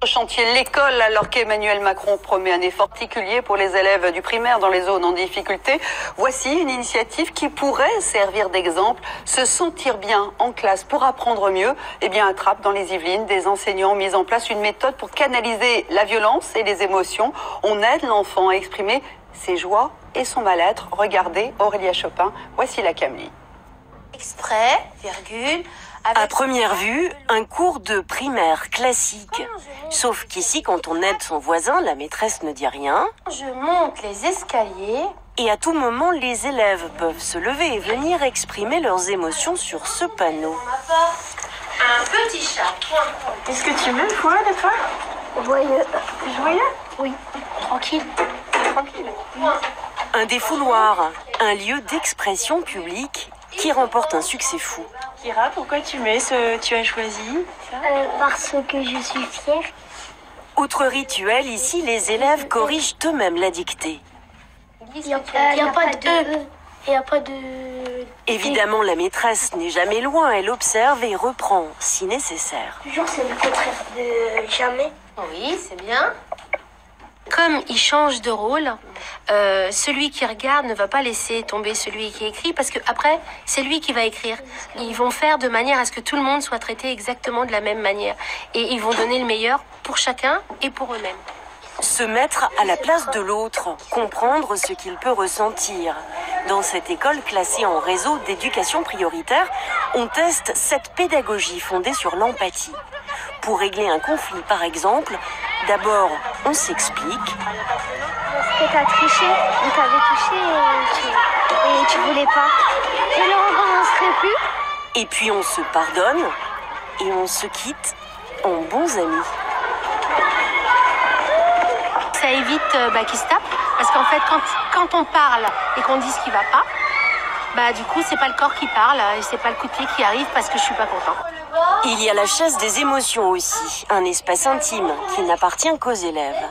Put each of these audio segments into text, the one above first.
Chantier l'école, alors qu'Emmanuel Macron promet un effort particulier pour les élèves du primaire dans les zones en difficulté. Voici une initiative qui pourrait servir d'exemple. Se sentir bien en classe pour apprendre mieux. Eh bien, à Trappes, dans les Yvelines, des enseignants ont mis en place une méthode pour canaliser la violence et les émotions. On aide l'enfant à exprimer ses joies et son mal-être. Regardez Aurélia Chopin, voici la Camelie. Exprès, virgule... À première vue, un cours de primaire classique. Sauf qu'ici, quand on aide son voisin, la maîtresse ne dit rien. Je monte les escaliers. Et à tout moment, les élèves peuvent se lever et venir exprimer leurs émotions sur ce panneau. Un petit chat. Est-ce que tu veux jouer des fois? Joyeux. Joyeux? Oui. Tranquille. Tranquille. Un défouloir, un lieu d'expression publique qui remporte un succès fou. Kira, pourquoi tu as choisi ça? Parce que je suis fière. Autre rituel, ici, les élèves corrigent eux-mêmes la dictée. Il n'y a pas de E. Il n'y a pas de... Évidemment, la maîtresse n'est jamais loin, elle observe et reprend, si nécessaire. Toujours, c'est le contraire de jamais. Oui, c'est bien. Comme il change de rôle, celui qui regarde ne va pas laisser tomber celui qui écrit parce que après c'est lui qui va écrire. Ils vont faire de manière à ce que tout le monde soit traité exactement de la même manière et ils vont donner le meilleur pour chacun et pour eux-mêmes. Se mettre à la place de l'autre, comprendre ce qu'il peut ressentir. Dans cette école classée en réseau d'éducation prioritaire, on teste cette pédagogie fondée sur l'empathie. Pour régler un conflit, par exemple, d'abord, on s'explique. Parce que t'as triché, on t'avait touché et tu voulais pas. Et le recommencerait plus. Et puis on se pardonne et on se quitte en bons amis. Ça évite qu'ils se tapent parce qu'en fait, quand on parle et qu'on dit ce qui va pas, du coup, c'est pas le corps qui parle et c'est pas le coup de pied qui arrive parce que je suis pas content. Il y a la chaise des émotions aussi, un espace intime qui n'appartient qu'aux élèves.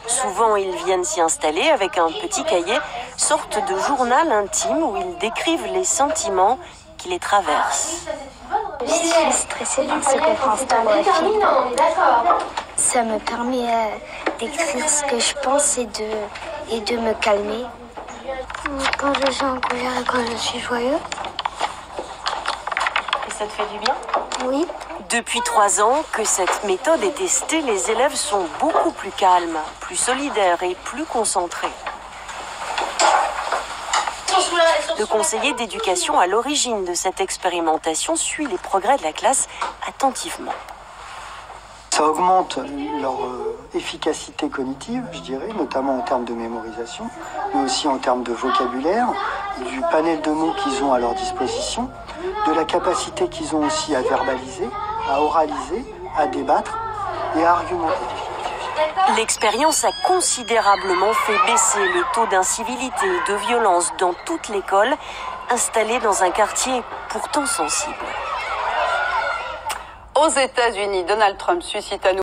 Souvent, ils viennent s'y installer avec un petit cahier, sorte de journal intime où ils décrivent les sentiments qui les traversent. Je suis stressée parce que ça me permet d'écrire ce que je pense et de me calmer. Quand je suis en colère et quand je suis joyeux. Et ça te fait du bien? Oui. Depuis 3 ans que cette méthode est testée, les élèves sont beaucoup plus calmes, plus solidaires et plus concentrés. Le conseiller d'éducation à l'origine de cette expérimentation suit les progrès de la classe attentivement. Ça augmente leur efficacité cognitive, je dirais, notamment en termes de mémorisation, mais aussi en termes de vocabulaire, du panel de mots qu'ils ont à leur disposition, de la capacité qu'ils ont aussi à verbaliser, à oraliser, à débattre et à argumenter. L'expérience a considérablement fait baisser le taux d'incivilité et de violence dans toute l'école, installée dans un quartier pourtant sensible. Aux États-Unis, Donald Trump suscite à nouveau